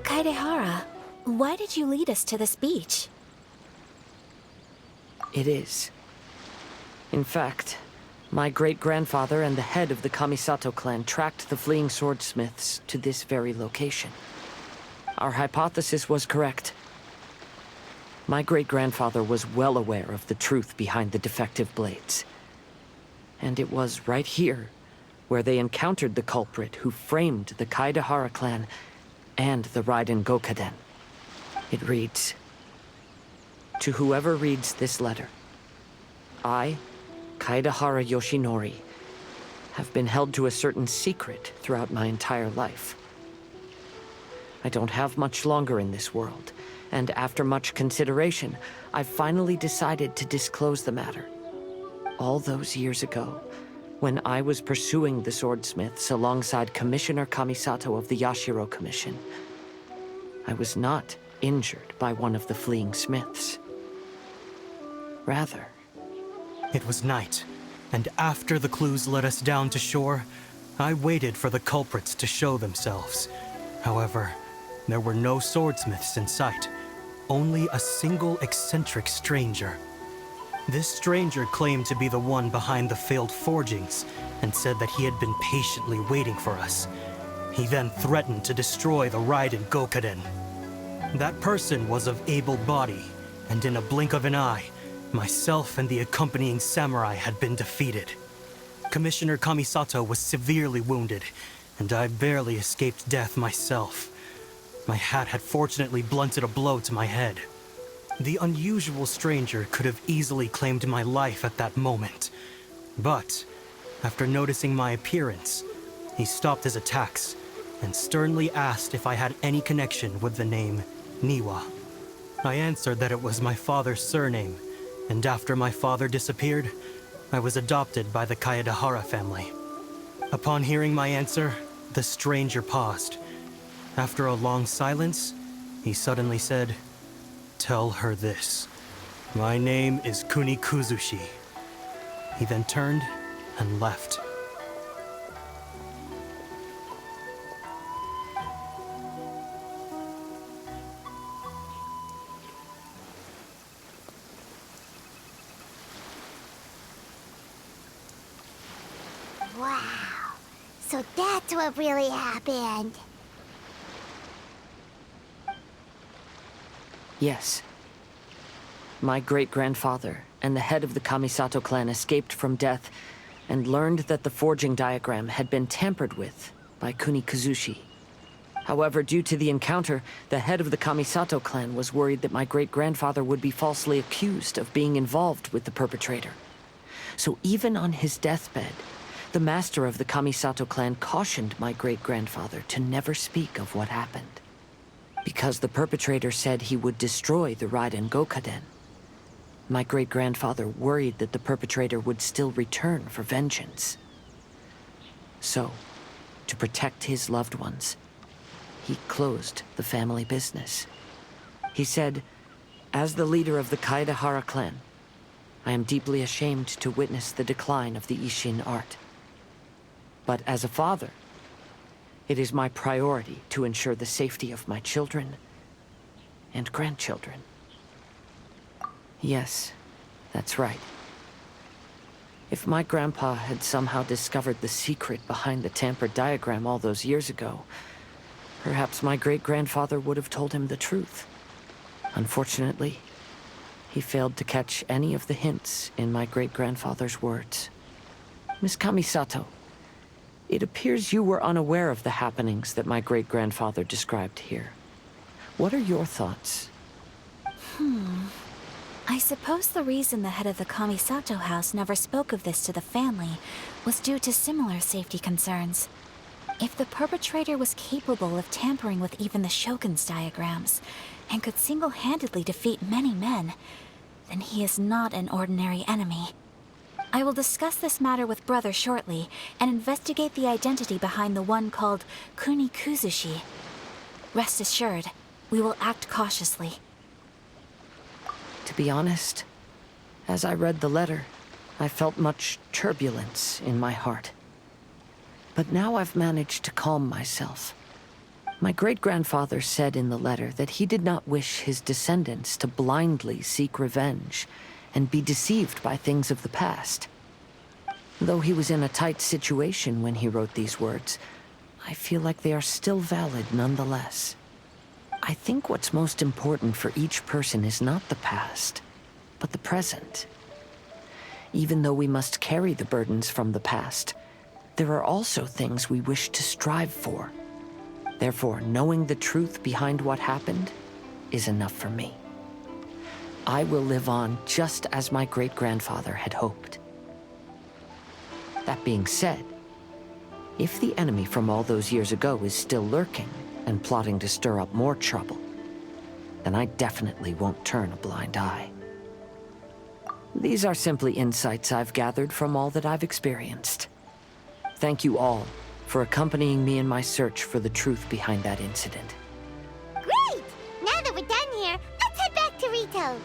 Kaedehara, why did you lead us to this beach? It is. In fact, my great-grandfather and the head of the Kamisato clan tracked the fleeing swordsmiths to this very location. Our hypothesis was correct. My great-grandfather was well aware of the truth behind the defective blades. And it was right here where they encountered the culprit who framed the Kaedehara clan and the Raiden Gokaden. It reads, "To whoever reads this letter, I, Kaedehara Yoshinori, have been held to a certain secret throughout my entire life. I don't have much longer in this world, and after much consideration, I've finally decided to disclose the matter. All those years ago, when I was pursuing the swordsmiths alongside Commissioner Kamisato of the Yashiro Commission, I was not injured by one of the fleeing smiths. Rather, it was night, and after the clues led us down to shore, I waited for the culprits to show themselves. However, there were no swordsmiths in sight, only a single eccentric stranger. This stranger claimed to be the one behind the failed forgings, and said that he had been patiently waiting for us. He then threatened to destroy the Raiden Gokaden. That person was of able body, and in a blink of an eye, myself and the accompanying samurai had been defeated. Commissioner Kamisato was severely wounded, and I barely escaped death myself. My hat had fortunately blunted a blow to my head. The unusual stranger could have easily claimed my life at that moment. But, after noticing my appearance, he stopped his attacks and sternly asked if I had any connection with the name Niwa. I answered that it was my father's surname, and after my father disappeared, I was adopted by the Kaedehara family. Upon hearing my answer, the stranger paused. After a long silence, he suddenly said, "Tell her this. My name is Kuni Kuzushi." He then turned and left. Wow. So that's what really happened. Yes. My great-grandfather and the head of the Kamisato clan escaped from death and learned that the forging diagram had been tampered with by Kuni Kuzushi. However, due to the encounter, the head of the Kamisato clan was worried that my great-grandfather would be falsely accused of being involved with the perpetrator. So even on his deathbed, the master of the Kamisato clan cautioned my great-grandfather to never speak of what happened. Because the perpetrator said he would destroy the Raiden Gokaden. My great-grandfather worried that the perpetrator would still return for vengeance. So, to protect his loved ones, he closed the family business. He said, "As the leader of the Kaedehara clan, I am deeply ashamed to witness the decline of the Isshin art. But as a father, it is my priority to ensure the safety of my children and grandchildren." Yes, that's right. If my grandpa had somehow discovered the secret behind the tampered diagram all those years ago, perhaps my great-grandfather would have told him the truth. Unfortunately, he failed to catch any of the hints in my great-grandfather's words. Miss Kamisato, it appears you were unaware of the happenings that my great-grandfather described here. What are your thoughts? I suppose the reason the head of the Kamisato house never spoke of this to the family was due to similar safety concerns. If the perpetrator was capable of tampering with even the Shogun's diagrams, and could single-handedly defeat many men, then he is not an ordinary enemy. I will discuss this matter with Brother shortly, and investigate the identity behind the one called Kuni Kuzushi. Rest assured, we will act cautiously. To be honest, as I read the letter, I felt much turbulence in my heart. But now I've managed to calm myself. My great-grandfather said in the letter that he did not wish his descendants to blindly seek revenge and be deceived by things of the past. Though he was in a tight situation when he wrote these words, I feel like they are still valid nonetheless. I think what's most important for each person is not the past, but the present. Even though we must carry the burdens from the past, there are also things we wish to strive for. Therefore, knowing the truth behind what happened is enough for me. I will live on just as my great-grandfather had hoped. That being said, if the enemy from all those years ago is still lurking and plotting to stir up more trouble, then I definitely won't turn a blind eye. These are simply insights I've gathered from all that I've experienced. Thank you all for accompanying me in my search for the truth behind that incident. Great! Now that we're done here, let's head back to Rito.